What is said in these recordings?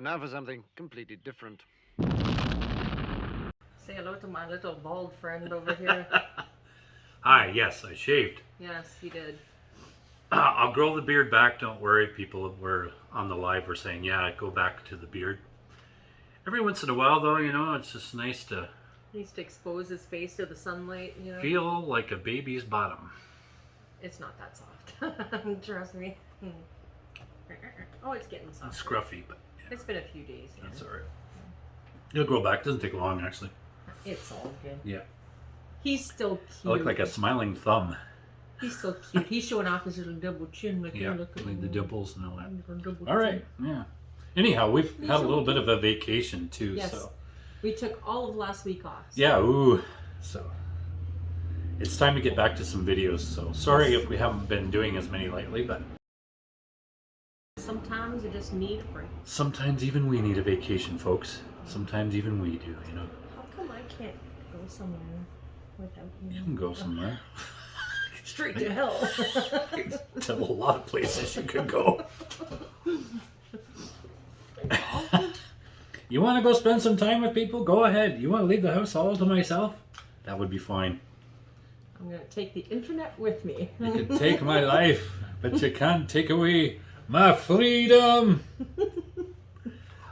And now for something completely different. Say hello to my little bald friend over here. Hi, yes, I shaved. Yes, he did. I'll grow the beard back, don't worry. People were on the live were saying, yeah, go back to the beard. Every once in a while, though, you know, it's just nice to... Needs to expose his face to the sunlight, you know. Feel like a baby's bottom. It's not that soft. Trust me. Oh, it's getting soft. It's scruffy, but yeah, It's been a few days. Yeah. that's alright. It'll grow back. Doesn't take long, actually. It's all good. Yeah. He's still I cute. look like a smiling thumb. He's still cute. He's showing off his little double chin. Like, Yeah, look at like the him. dimples and all that. Double All right, chin. yeah. Anyhow, we've He's had a so little bit cute. of a vacation too, Yes. so We took all of last week off. So. yeah. Ooh, so it's time to get back to some videos. So sorry if we haven't been doing as many lately, but Sometimes you just need a break. sometimes even we need a vacation, folks. Sometimes even we do, you know. How come I can't go somewhere without you? You can go somewhere. Straight to hell. Tell a lot of places you could go. You want to go spend some time with people? Go ahead. You want to leave the house all to myself? That would be fine. I'm going to take the internet with me. You can take my life, but you can't take away my freedom.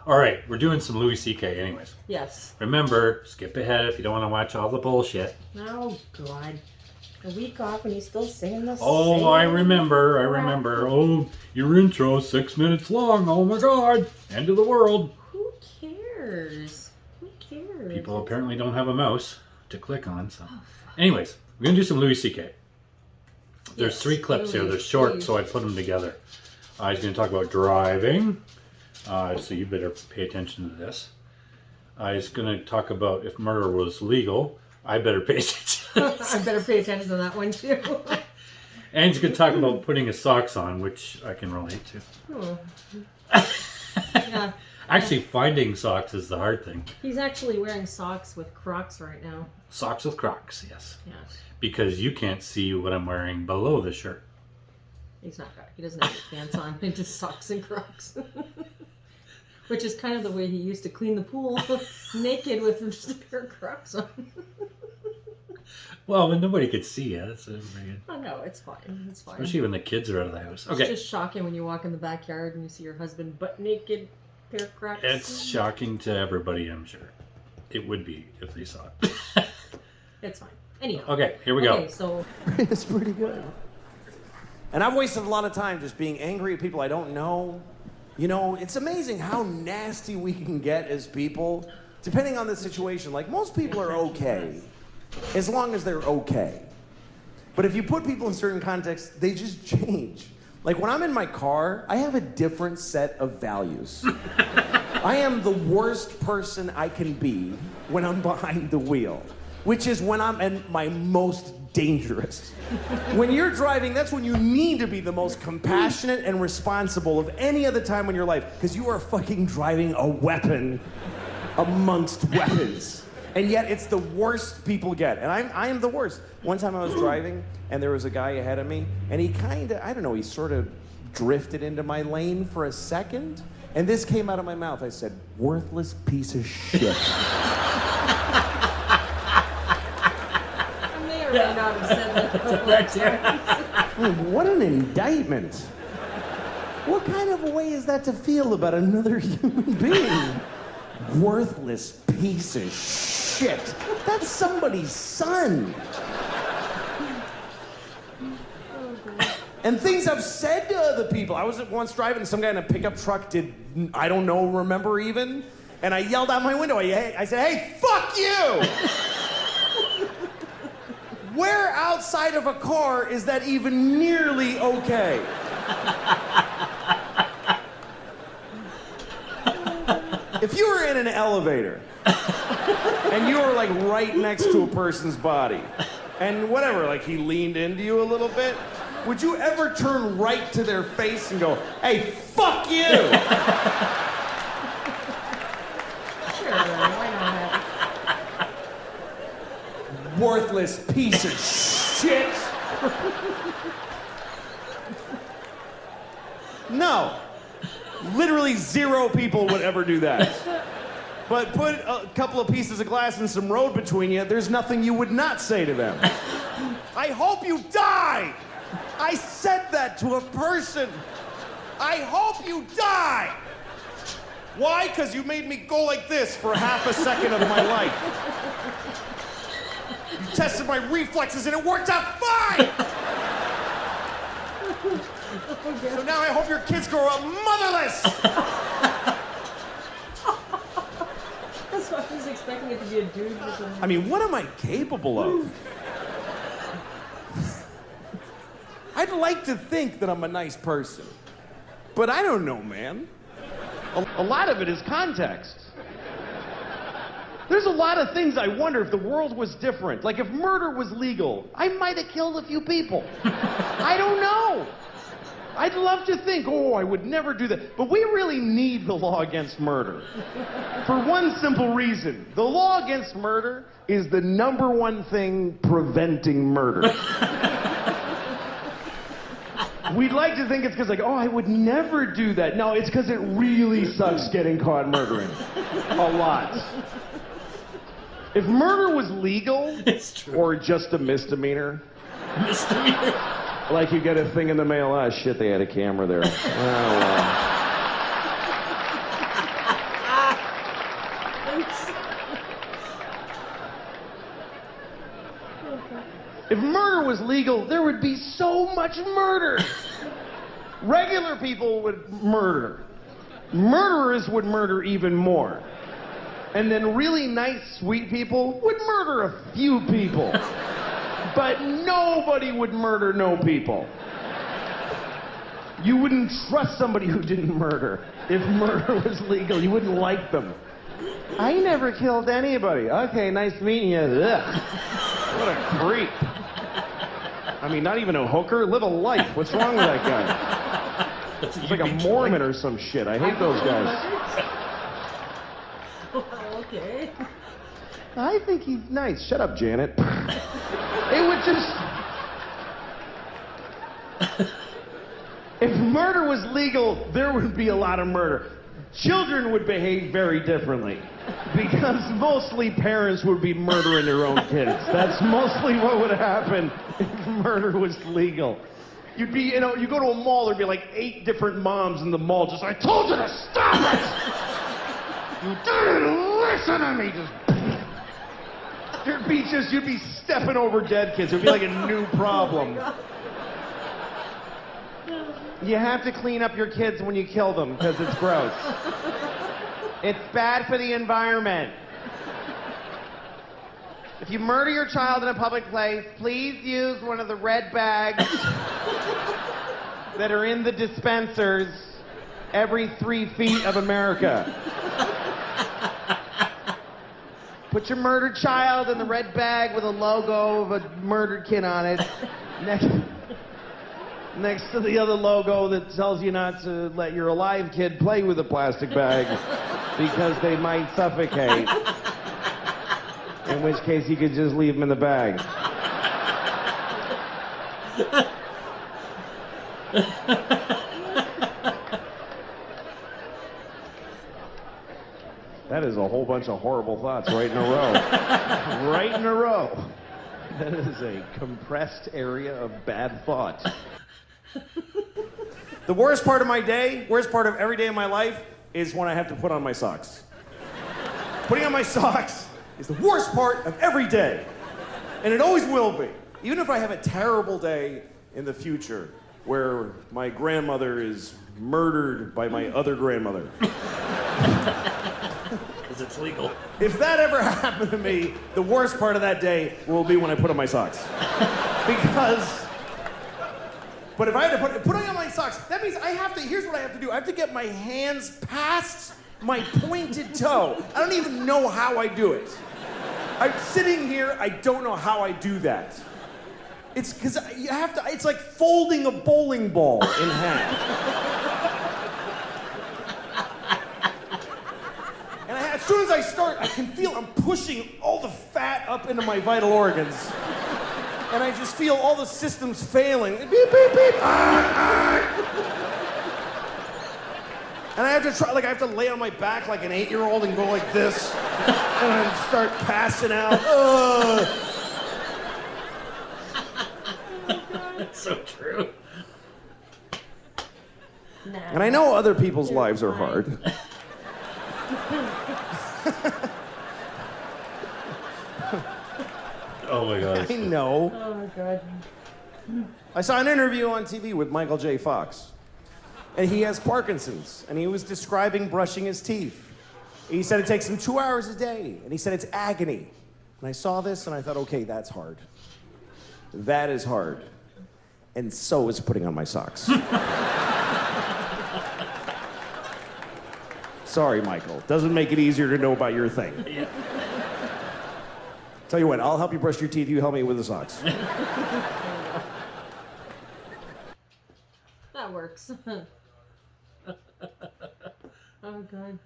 All right, we're doing some LouisCK anyways. Yes. Remember, skip ahead if you don't want to watch all the bullshit. Oh, God. A week off and he's still singing the Oh, same I remember. crap. Oh, your intro 6 minutes long. Oh my God. End of the world. Who cares? Who cares? People apparently don't have a mouse to click on, so. Anyways, we're going to do some LouisCK. There's Yes, 3 clips here. They're Louis, short, Louis. so I put them together. He's going to talk about driving. So you better pay attention to this. He's going to talk about if murder was legal. I better pay attention. I better pay attention to that one, too. And he's going to talk about putting his socks on, which I can relate to. Oh. Yeah. Actually, finding socks is the hard thing. He's actually wearing socks with Crocs right now. Socks with Crocs, yes. Yes. Because you can't see what I'm wearing below the shirt. He's not got. He doesn't have his pants on. He just socks and Crocs. Which is kind of the way he used to clean the pool, naked with just a pair of Crocs on. Well, when nobody could see you, that's pretty good. Oh no, it's fine. It's fine. Especially when the kids are out of the house. Okay. It's just shocking when you walk in the backyard and you see your husband butt naked, pair of Crocs. It's shocking to everybody, I'm sure. It would be if they saw it. It's fine. Anyhow. Okay, here we go. Okay, so It's pretty good. And I've wasted a lot of time just being angry at people I don't know. You know, it's amazing how nasty we can get as people, depending on the situation. Like, most people are okay, as long as they're okay. But if you put people in certain contexts, they just change. Like, when I'm in my car, I have a different set of values. I am the worst person I can be when I'm behind the wheel, which is when I'm at my most dangerous. When you're driving, that's when you need to be the most compassionate and responsible of any other time in your life, because you are fucking driving a weapon amongst weapons. And yet it's the worst people get. And I am the worst. One time I was driving, and there was a guy ahead of me, and he kind of, I don't know, he sort of drifted into my lane for a second, and this came out of my mouth. I said, "Worthless piece of shit." I may or may not have said that a couple of times. I mean, what an indictment. What kind of a way is that to feel about another human being? Worthless piece of shit. That's somebody's son. And things I've said to other people. I was once driving, some guy in a pickup truck did, I don't know, remember even? And I yelled out my window. I said, "Hey, fuck you!" Where outside of a car is that even nearly okay? If you were in an elevator and you were like right next to a person's body and whatever, like he leaned into you a little bit, would you ever turn right to their face and go, "Hey, fuck you"? Sure, why not? Worthless piece of shit. No. Literally 0 people would ever do that. But put a couple of pieces of glass and some road between you, there's nothing you would not say to them. I hope you die! I said that to a person. I hope you die! Why? Because you made me go like this for half a second of my life. You tested my reflexes and it worked out fine! So now I hope your kids grow up motherless! That's why I was expecting it to be a dude or something. I mean, what am I capable of? I'd like to think that I'm a nice person, but I don't know, man. A lot of it is context. There's a lot of things I wonder if the world was different. Like if murder was legal, I might have killed a few people. I don't know. I'd love to think, oh, I would never do that. But we really need the law against murder. For one simple reason. The law against murder is the #1 thing preventing murder. We'd like to think it's because, like, oh, I would never do that. No, it's because it really sucks getting caught murdering. A lot. If murder was legal, It's true. or just a misdemeanor, Misdemeanor. like you get a thing in the mail, ah, shit, they had a camera there. Oh, well. If murder was legal, there would be so much murder. Regular people would murder. Murderers would murder even more. And then really nice, sweet people would murder a few people. But nobody would murder no people. You wouldn't trust somebody who didn't murder if murder was legal. You wouldn't like them. I never killed anybody. Okay, nice meeting you. Ugh. What a creep. I mean, not even a hooker. Live a life. What's wrong with that guy? He's like a Mormon or some shit. I hate those guys. Well, okay. I think he's nice. Shut up, Janet. It would just... If murder was legal, there would be a lot of murder. Children would behave very differently. Because mostly parents would be murdering their own kids. That's mostly what would happen if murder was legal. You'd be, you know, you go to a mall, there'd be like 8 different moms in the mall just, I told you to stop it! You didn't listen to me! You'd be stepping over dead kids. It'd be like a new problem. You have to clean up your kids when you kill them, because it's gross. It's bad for the environment. If you murder your child in a public place, please use one of the red bags that are in the dispensers every 3 feet of America. Put your murdered child in the red bag with a logo of a murdered kid on it. Next to the other logo that tells you not to let your alive kid play with a plastic bag because they might suffocate. In which case you could just leave them in the bag. That is a whole bunch of horrible thoughts right in a row. Right in a row. That is a compressed area of bad thought. The worst part of my day, worst part of every day of my life, is when I have to put on my socks. Putting on my socks is the worst part of every day. And it always will be. Even if I have a terrible day in the future where my grandmother is murdered by my other grandmother. Because it's legal. If that ever happened to me, the worst part of that day will be when I put on my socks. Because... But if I had to put on my socks, that means I have to, here's what I have to do. I have to get my hands past my pointed toe. I don't even know how I do it. I'm sitting here, I don't know how I do that. It's because you have to, it's like folding a bowling ball in half. And as soon as I start, I can feel I'm pushing all the fat up into my vital organs. And I just feel all the systems failing. Beep, beep, beep. And I have to try, like, I have to lay on my back like an 8-year-old and go like this, and then start passing out. Ugh. That's so true. Nah. And I know other people's lives are hard. Oh my God. I know. Oh my God. I saw an interview on TV with Michael J. Fox. And he has Parkinson's. And he was describing brushing his teeth. He said it takes him 2 hours a day. And he said it's agony. And I saw this and I thought, okay, that's hard. That is hard. And so is putting on my socks. Sorry, Michael. Doesn't make it easier to know about your thing. Yeah. Tell you what, I'll help you brush your teeth. You help me with the socks. That works. Oh God.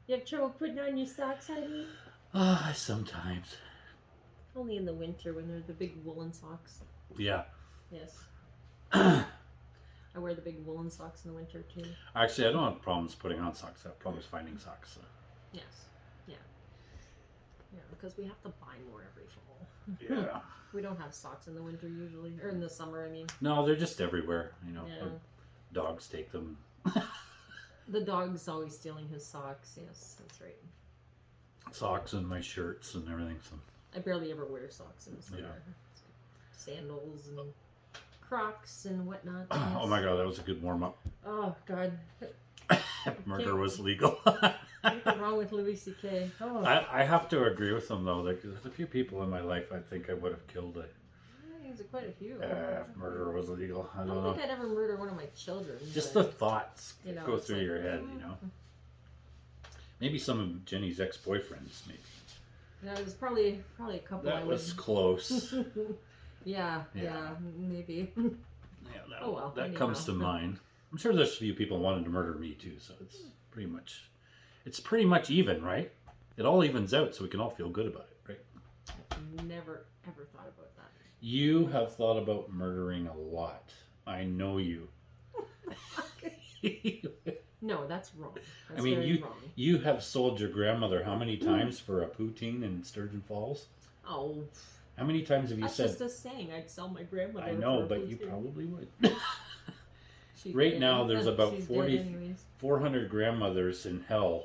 You have trouble putting on your socks, honey? Ah, sometimes. Only in the winter when they're the big woolen socks. Yeah. Yes. I wear the big woolen socks in the winter too. Actually, I don't have problems putting on socks. I have problems finding socks. So. Yes. Yeah. Yeah, because we have to buy more every fall. Yeah. We don't have socks in the winter usually, or in the summer, I mean. No, they're just everywhere. You know, Yeah. dogs take them. The dog's always stealing his socks. Yes, that's right. Socks and my shirts and everything. So. I barely ever wear socks in the summer. Yeah. Sandals and Crocs and whatnot. Oh my God, that was a good warm up. Oh God. Murder was legal. What's wrong with LouisCK? Oh. I have to agree with him though. Like, there's a few people in my life I think I would have killed it There's quite a few. if murder was illegal. I I don't don't know. think I'd ever murder one of my children. Just the but, thoughts you know, go it's through like, your head, you know. Maybe some of Jenny's ex-boyfriends, maybe. Yeah, it was probably a couple. That was close. yeah, Yeah. maybe. Yeah, Oh, well, that comes to anyhow. mind. I'm sure there's a few people wanted to murder me too, so it's pretty much even, right? It all evens out, so we can all feel good about it, right? I've never ever thought about that. You have thought about murdering a lot. I know you. No, that's wrong. That's I mean, very wrong. you have sold your grandmother how many times for a poutine in Sturgeon Falls? Oh, How many times have you that's said? just a saying. I'd sell my grandmother. I know, for a but you poutine. probably would. She's Right dead. now, there's about She's 40 dead anyways. 400 grandmothers in hell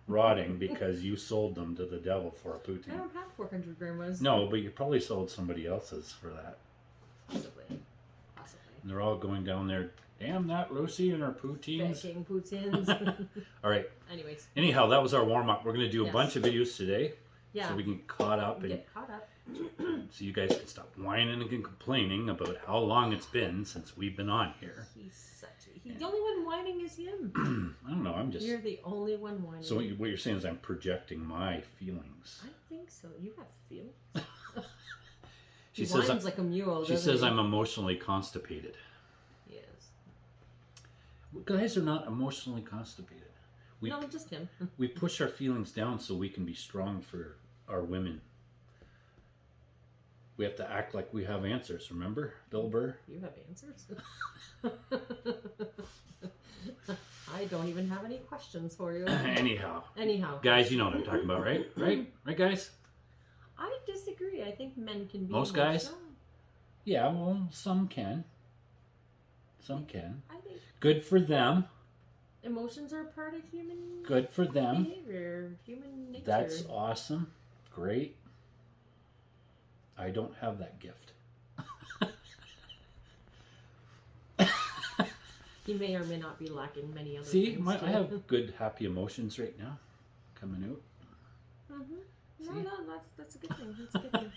rotting because you sold them to the devil for a I poutine. don't have 400 grandmas. No, but you probably sold somebody else's for that. Possibly. And they're all going down there, damn that Lucy and her poutines. Baking poutines. All right. Anyways. Anyhow, that was our warm-up. We're going to do a Yes. bunch of videos today. Yeah. So we can get caught up and Get caught up. so you guys can stop whining and complaining about how long it's been since we've been on here. The only one whining is him. I don't know. I'm just. You're the only one whining. So what you're saying is I'm projecting my feelings. I think so. You have feelings. She He says. whines like a mule. She doesn't says he? I'm emotionally constipated. Yes. Guys are not emotionally constipated. We No, just him. we push our feelings down so we can be strong for our women. We have to act like we have answers. Remember, Bill Burr? You have answers. I don't even have any questions for you. Anyhow, Guys, you know what I'm talking about, right? Right, guys? I disagree. I think men can be Most guys? emotional. Yeah, well, some can. Some can. I think Good for them. emotions are a part of human Good for them. behavior, human nature. That's awesome. Great. I don't have that gift. He may or may not be lacking many other See, things. I have good, happy emotions right now coming out. Mm-hmm. See? No, that's a good thing. That's a good thing.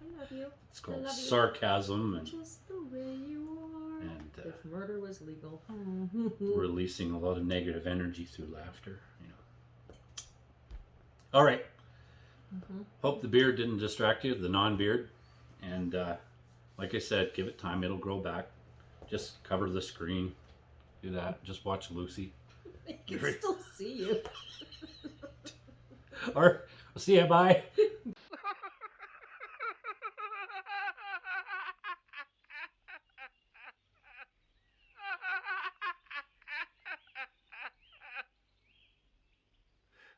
I love you. It's called love you. sarcasm and Just the way you are. And, if murder was legal. releasing a lot of negative energy through laughter. You know. All right. Mm-hmm. Hope the beard didn't distract you, the non-beard. And like I said, give it time. It'll grow back. Just cover the screen. Do that. Just watch Lucy. I can still see you. Or see you. Bye.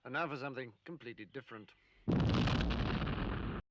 And now for something completely different.